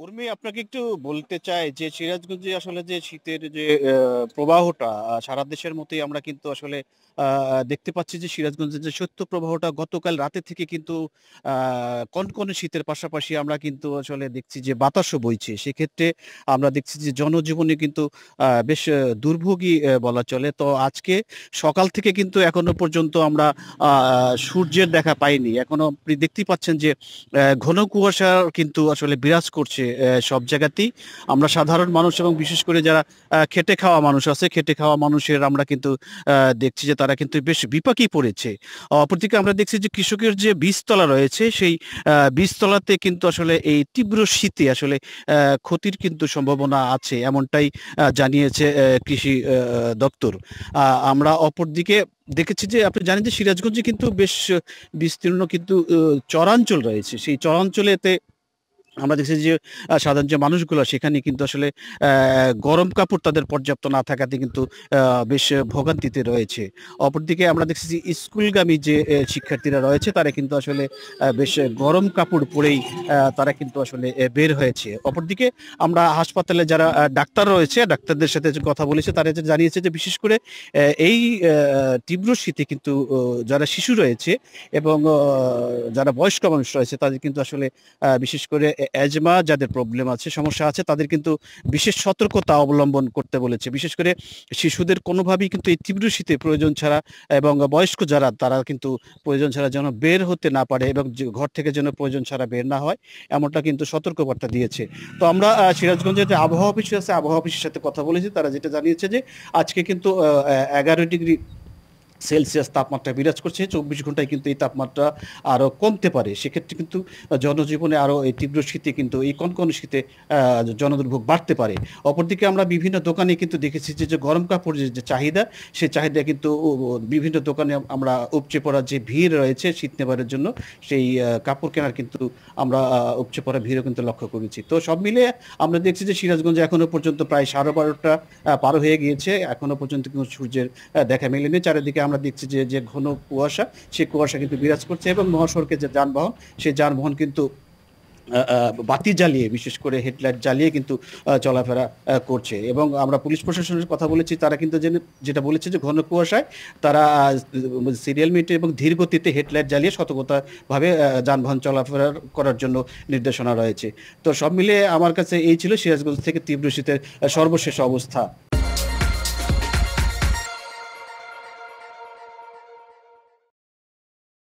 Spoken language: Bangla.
উর্মি, আপনাকে একটু বলতে চাই যে সিরাজগঞ্জে আসলে যে শীতের যে প্রবাহটা সারা দেশের মতোই আমরা কিন্তু আসলে দেখতে পাচ্ছি যে সিরাজগঞ্জের যে শৈত্য প্রবাহটা গতকাল রাতে থেকে কিন্তু কনকনে শীতের পাশাপাশি আমরা কিন্তু আসলে দেখছি যে বাতাসও বইছে। সেক্ষেত্রে আমরা দেখছি যে জনজীবনে কিন্তু বেশ দুর্ভোগী বলা চলে। তো আজকে সকাল থেকে কিন্তু এখনো পর্যন্ত আমরা সূর্যের দেখা পাইনি। এখনো আপনি দেখতেই পাচ্ছেন যে ঘন কুয়াশা কিন্তু আসলে বিরাজ করছে সব জায়গাতেই। আমরা সাধারণ মানুষ এবং বিশেষ করে যারা খেটে খাওয়া মানুষ আছে, খেটে খাওয়া মানুষের আমরা কিন্তু দেখছি যে তারা কিন্তু বেশ বিপাকেই পড়েছে। অপরদিকে আমরা দেখছি যে কৃষকের যে বীজতলা রয়েছে সেই বীজতলাতে কিন্তু আসলে এই তীব্র শীতে আসলে ক্ষতির কিন্তু সম্ভাবনা আছে, এমনটাই জানিয়েছে কৃষি দপ্তর। আমরা অপরদিকে দেখেছি যে আপনি জানেন যে সিরাজগঞ্জে কিন্তু বেশ বিস্তীর্ণ কিন্তু চরাঞ্চল রয়েছে। সেই চরাঞ্চলেতে আমরা দেখছি যে সাধারণ যে মানুষগুলো সেখানে কিন্তু আসলে গরম কাপড় তাদের পর্যাপ্ত না থাকাতে কিন্তু বেশ ভোগান্তিতে রয়েছে। অপরদিকে আমরা দেখছি যে স্কুলগামী যে শিক্ষার্থীরা রয়েছে তারা কিন্তু আসলে বেশ গরম কাপড় পরেই তারা কিন্তু আসলে বের হয়েছে। অপরদিকে আমরা হাসপাতালে যারা ডাক্তার রয়েছে, ডাক্তারদের সাথে যে কথা বলেছে তারা যে জানিয়েছে যে বিশেষ করে এই তীব্র শীতে কিন্তু যারা শিশু রয়েছে এবং যারা বয়স্ক মানুষ রয়েছে তাদের কিন্তু আসলে বিশেষ করে অ্যাজমা যাদের প্রবলেম আছে, সমস্যা আছে, তাদের কিন্তু বিশেষ সতর্কতা অবলম্বন করতে বলেছে। বিশেষ করে শিশুদের কোনোভাবেই কিন্তু এই তীব্র শীতে প্রয়োজন ছাড়া এবং বয়স্ক যারা তারা কিন্তু প্রয়োজন ছাড়া যেন বের হতে না পারে এবং ঘর থেকে যেন প্রয়োজন ছাড়া বের না হয়, এমনটা কিন্তু সতর্কবার্তা দিয়েছে। তো আমরা সিরাজগঞ্জের যে আবহাওয়া অফিস আছে, আবহাওয়া অফিসের সাথে কথা বলেছি, তারা যেটা জানিয়েছে যে আজকে কিন্তু 11 ডিগ্রি সেলসিয়াস তাপমাত্রা বিরাজ করছে। 24 ঘন্টায় কিন্তু এই তাপমাত্রা আরো কমতে পারে। সেক্ষেত্রে কিন্তু জনজীবনে আরো এই তীব্র শীতে কিন্তু এই কনকনে শীতে জনদুর্ভোগ বাড়তে পারে। অপরদিকে আমরা বিভিন্ন দোকানে কিন্তু দেখেছি যে যে গরম কাপড়ের যে চাহিদা, সেই চাহিদা কিন্তু বিভিন্ন দোকানে আমরা উপচে পড়ার যে ভিড় রয়েছে শীত নেবারের জন্য, সেই কাপড় কেনার কিন্তু আমরা উপচে পড়া ভিড়ও কিন্তু লক্ষ্য করেছি। তো সব মিলে আমরা দেখছি যে সিরাজগঞ্জে এখনো পর্যন্ত প্রায় 12:30টা পার হয়ে গিয়েছে, এখনো পর্যন্ত কিন্তু সূর্যের দেখা মেলেনি। চারিদিকে আমরা দেখছি যে যে ঘন কুয়াশা, সেই কুয়াশা কিন্তু বিরাজ করছে এবং মহাসড়কের যে যানবাহন, সেই যানবাহন কিন্তু বাতি জ্বালিয়ে, বিশেষ করে হেডলাইট জ্বালিয়ে কিন্তু চলাফেরা করছে। এবং আমরা পুলিশ প্রশাসনের কথা বলেছি, তারা কিন্তু যেটা বলেছে যে ঘন কুয়াশায় তারা সিরিয়াল মিটে এবং ধীর গতিতে হেডলাইট জ্বালিয়ে সতর্কতাভাবে যানবাহন চলাফেরা করার জন্য নির্দেশনা রয়েছে। তো সব মিলিয়ে আমার কাছে এই ছিল সিরাজগঞ্জ থেকে তীব্র শীতের সর্বশেষ অবস্থা।